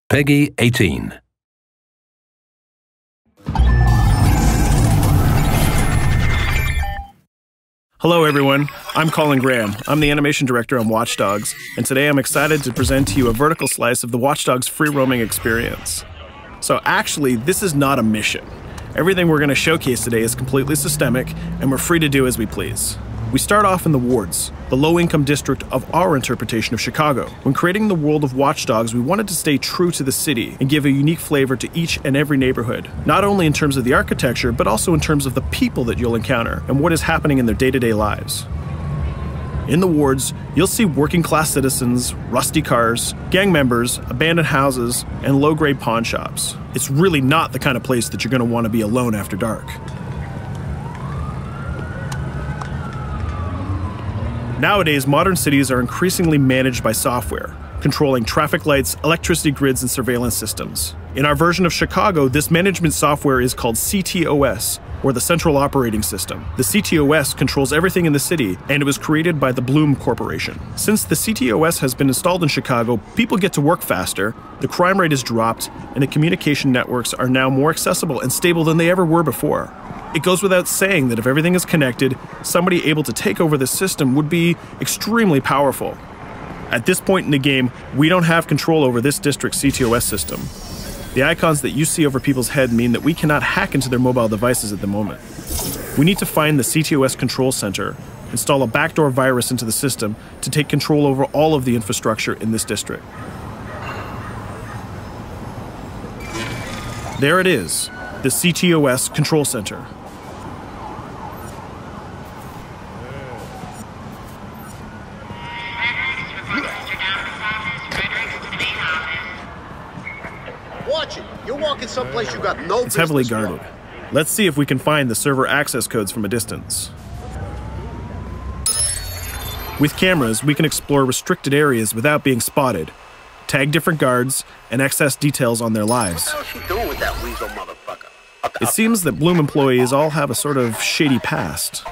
Peggy 18. Hello everyone, I'm Colin Graham. I'm the animation director on Watch Dogs, and today I'm excited to present to you a vertical slice of the Watch Dogs free roaming experience. So actually, this is not a mission. Everything we're going to showcase today is completely systemic, and we're free to do as we please. We start off in the wards, the low-income district of our interpretation of Chicago. When creating the world of Watch Dogs, we wanted to stay true to the city and give a unique flavor to each and every neighborhood, not only in terms of the architecture, but also in terms of the people that you'll encounter and what is happening in their day-to-day lives. In the wards, you'll see working-class citizens, rusty cars, gang members, abandoned houses, and low-grade pawn shops. It's really not the kind of place that you're going to want to be alone after dark. Nowadays, modern cities are increasingly managed by software, controlling traffic lights, electricity grids, and surveillance systems. In our version of Chicago, this management software is called CTOS, or the Central Operating System. The CTOS controls everything in the city, and it was created by the Bloom Corporation. Since the CTOS has been installed in Chicago, people get to work faster, the crime rate is dropped, and the communication networks are now more accessible and stable than they ever were before. It goes without saying that if everything is connected, somebody able to take over the system would be extremely powerful. At this point in the game, we don't have control over this district's CTOS system. The icons that you see over people's head mean that we cannot hack into their mobile devices at the moment. We need to find the CTOS control center, install a backdoor virus into the system to take control over all of the infrastructure in this district. There it is, the CTOS control center. Watch it. You're walking someplace you got no business. It's heavily guarded. Let's see if we can find the server access codes from a distance. With cameras, we can explore restricted areas without being spotted, tag different guards, and access details on their lives. What the hell is she doing with that weasel motherfucker? It seems that Bloom employees all have a sort of shady past.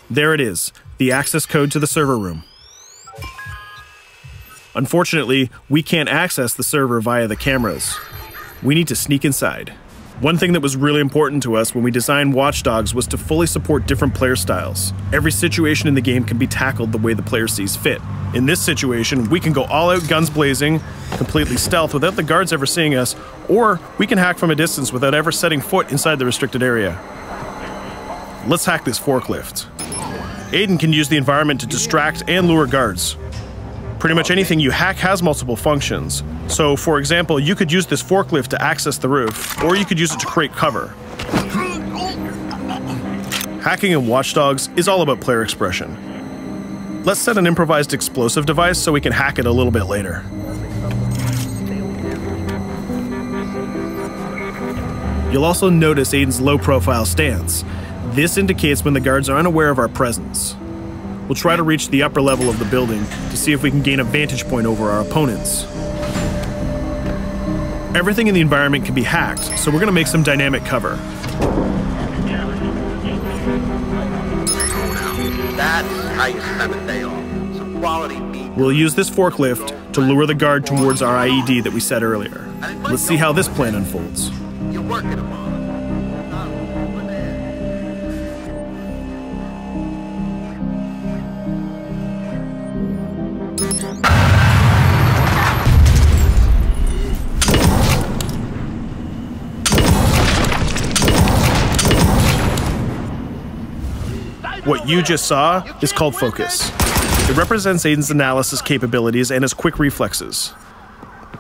There it is, the access code to the server room. Unfortunately, we can't access the server via the cameras. We need to sneak inside. One thing that was really important to us when we designed Watch Dogs was to fully support different player styles. Every situation in the game can be tackled the way the player sees fit. In this situation, we can go all out guns blazing, completely stealth without the guards ever seeing us, or we can hack from a distance without ever setting foot inside the restricted area. Let's hack this forklift. Aiden can use the environment to distract and lure guards. Pretty much anything you hack has multiple functions. So, for example, you could use this forklift to access the roof, or you could use it to create cover. Hacking in Watch Dogs is all about player expression. Let's set an improvised explosive device so we can hack it a little bit later. You'll also notice Aiden's low-profile stance. This indicates when the guards are unaware of our presence. We'll try to reach the upper level of the building to see if we can gain a vantage point over our opponents. Everything in the environment can be hacked, so we're going to make some dynamic cover. That's how you spend a day off. Some quality meat. We'll use this forklift to lure the guard towards our IED that we set earlier. Let's see how this plan unfolds. You're working them on. What you just saw is called focus. It represents Aiden's analysis capabilities and his quick reflexes.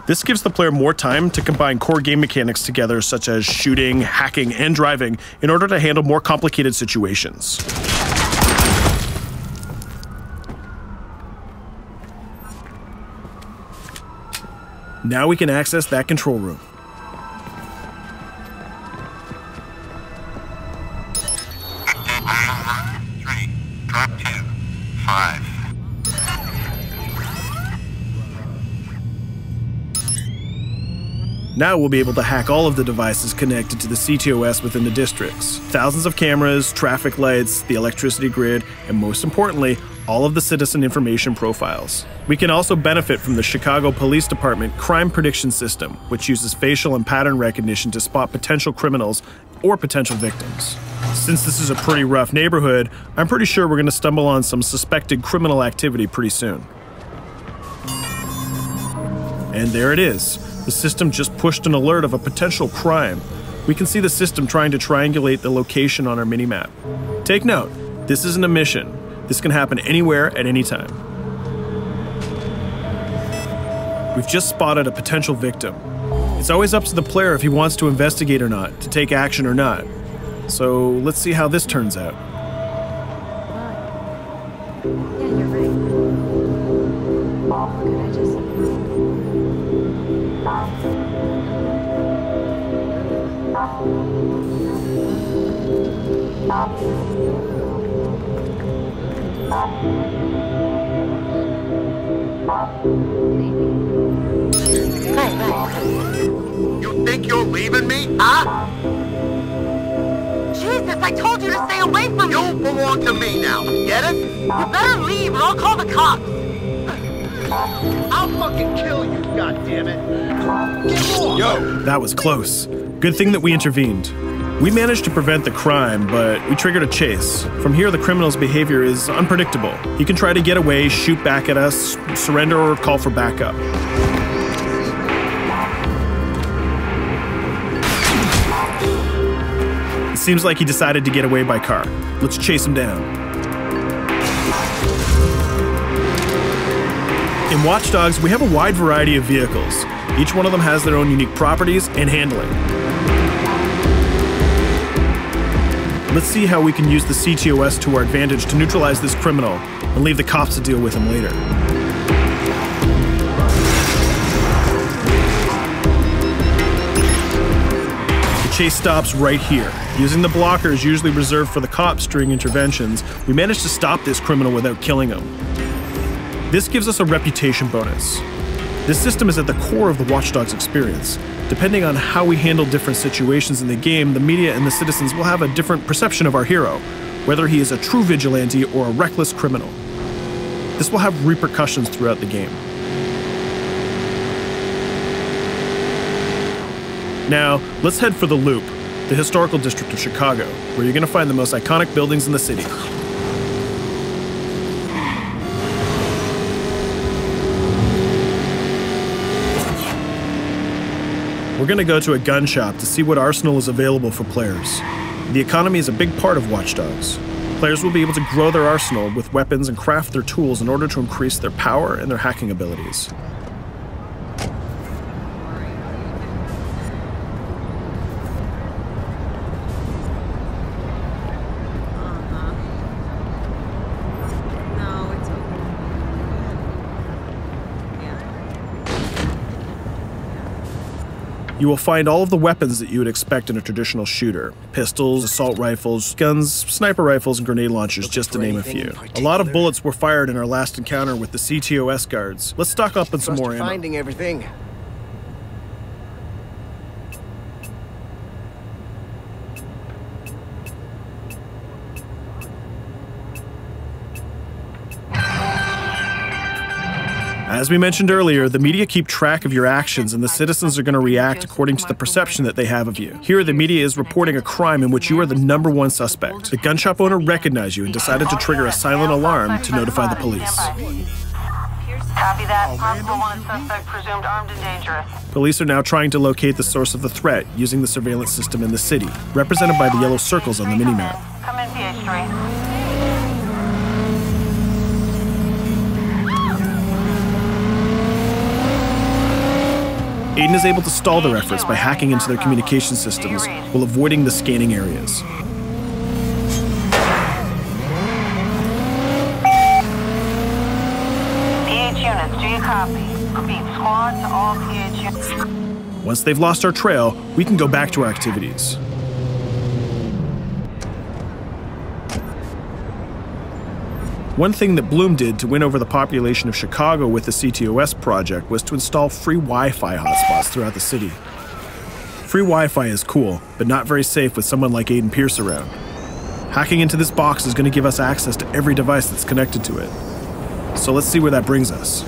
This gives the player more time to combine core game mechanics together, such as shooting, hacking, and driving, in order to handle more complicated situations. Now we can access that control room. Drop 2, 5. Now we'll be able to hack all of the devices connected to the CTOS within the districts. Thousands of cameras, traffic lights, the electricity grid, and most importantly, all of the citizen information profiles. We can also benefit from the Chicago Police Department Crime Prediction System, which uses facial and pattern recognition to spot potential criminals or potential victims. Since this is a pretty rough neighborhood, I'm pretty sure we're going to stumble on some suspected criminal activity pretty soon. And there it is. The system just pushed an alert of a potential crime. We can see the system trying to triangulate the location on our minimap. Take note, this isn't a mission. This can happen anywhere at any time. We've just spotted a potential victim. It's always up to the player if he wants to investigate or not, to take action or not. So let's see how this turns out. Yeah, you're right. Could I just... You think you're leaving me? Huh? Jesus, I told you to stay away from me! You belong to me now, get it? You better leave or I'll call the cops! I'll fucking kill you, goddammit! Get off! Yo, that was close. Good thing that we intervened. We managed to prevent the crime, but we triggered a chase. From here, the criminal's behavior is unpredictable. He can try to get away, shoot back at us, surrender, or call for backup. It seems like he decided to get away by car. Let's chase him down. In Watch Dogs, we have a wide variety of vehicles. Each one of them has their own unique properties and handling. Let's see how we can use the CTOS to our advantage to neutralize this criminal and leave the cops to deal with him later. The chase stops right here. Using the blockers usually reserved for the cops during interventions, we managed to stop this criminal without killing him. This gives us a reputation bonus. This system is at the core of the Watch Dogs experience. Depending on how we handle different situations in the game, the media and the citizens will have a different perception of our hero, whether he is a true vigilante or a reckless criminal. This will have repercussions throughout the game. Now, let's head for the Loop, the historical district of Chicago, where you're going to find the most iconic buildings in the city. We're going to go to a gun shop to see what arsenal is available for players. The economy is a big part of Watch Dogs. Players will be able to grow their arsenal with weapons and craft their tools in order to increase their power and their hacking abilities. You will find all of the weapons that you would expect in a traditional shooter. Pistols, assault rifles, guns, sniper rifles, and grenade launchers, just to name a few. A lot of bullets were fired in our last encounter with the CTOS guards. Let's stock up on some more ammo. Finding everything. As we mentioned earlier, the media keep track of your actions and the citizens are going to react according to the perception that they have of you. Here, the media is reporting a crime in which you are the #1 suspect. The gun shop owner recognized you and decided to trigger a silent alarm to notify the police. Copy that. Possible one suspect presumed armed and dangerous. Police are now trying to locate the source of the threat using the surveillance system in the city, represented by the yellow circles on the minimap. Come in, PH3. Aiden is able to stall their efforts by hacking into their communication systems while avoiding the scanning areas. PH units, do you copy? Repeat, squad to all PH units. Once they've lost our trail, we can go back to our activities. One thing that Bloom did to win over the population of Chicago with the CTOS project was to install free Wi-Fi hotspots throughout the city. Free Wi-Fi is cool, but not very safe with someone like Aiden Pierce around. Hacking into this box is going to give us access to every device that's connected to it. So let's see where that brings us.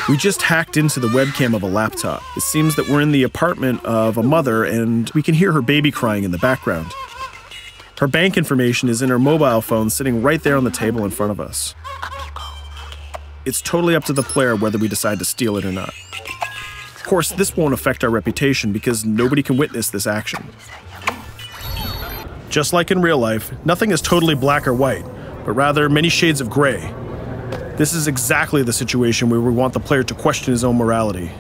We just hacked into the webcam of a laptop. It seems that we're in the apartment of a mother and we can hear her baby crying in the background. Her bank information is in her mobile phone sitting right there on the table in front of us. It's totally up to the player whether we decide to steal it or not. Of course, this won't affect our reputation because nobody can witness this action. Just like in real life, nothing is totally black or white, but rather many shades of gray. This is exactly the situation where we want the player to question his own morality.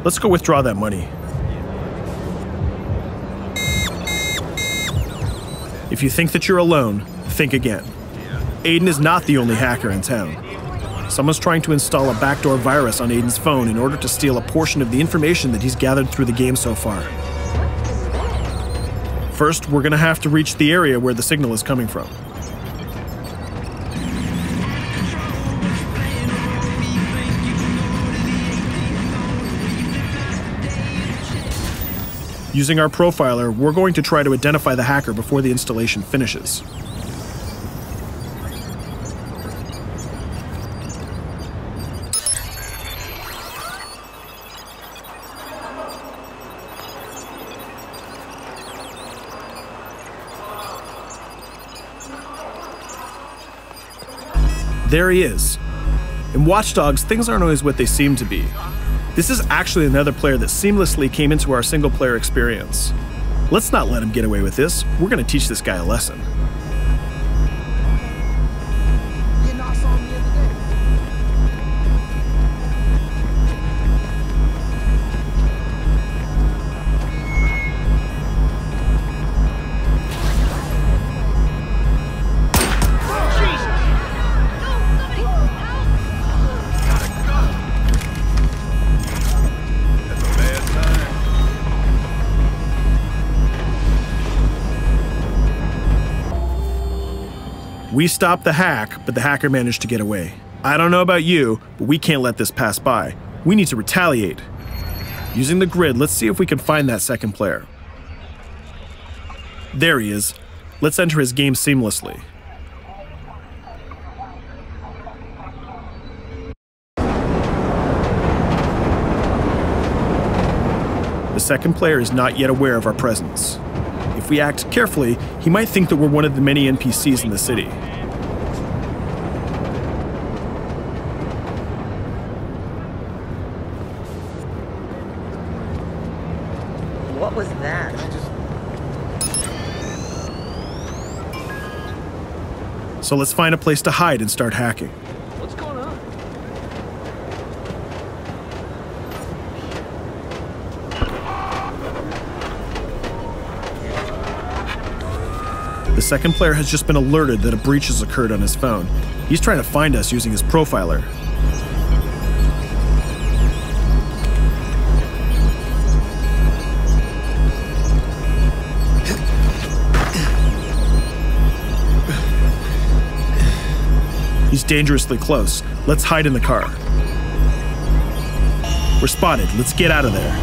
Let's go withdraw that money. If you think that you're alone, think again. Aiden is not the only hacker in town. Someone's trying to install a backdoor virus on Aiden's phone in order to steal a portion of the information that he's gathered through the game so far. First, we're gonna have to reach the area where the signal is coming from. Using our profiler, we're going to try to identify the hacker before the installation finishes. There he is. In Watch Dogs, things aren't always what they seem to be. This is actually another player that seamlessly came into our single-player experience. Let's not let him get away with this. We're going to teach this guy a lesson. We stopped the hack, but the hacker managed to get away. I don't know about you, but we can't let this pass by. We need to retaliate. Using the grid, let's see if we can find that second player. There he is. Let's enter his game seamlessly. The second player is not yet aware of our presence. If we act carefully, he might think that we're one of the many NPCs in the city. What was that? So let's find a place to hide and start hacking. What's going on? The second player has just been alerted that a breach has occurred on his phone. He's trying to find us using his profiler. He's dangerously close. Let's hide in the car. We're spotted. Let's get out of there.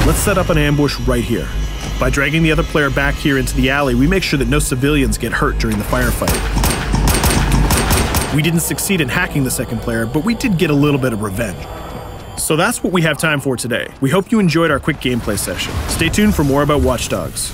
Let's set up an ambush right here. By dragging the other player back here into the alley, we make sure that no civilians get hurt during the firefight. We didn't succeed in hacking the second player, but we did get a little bit of revenge. So that's what we have time for today. We hope you enjoyed our quick gameplay session. Stay tuned for more about Watch Dogs.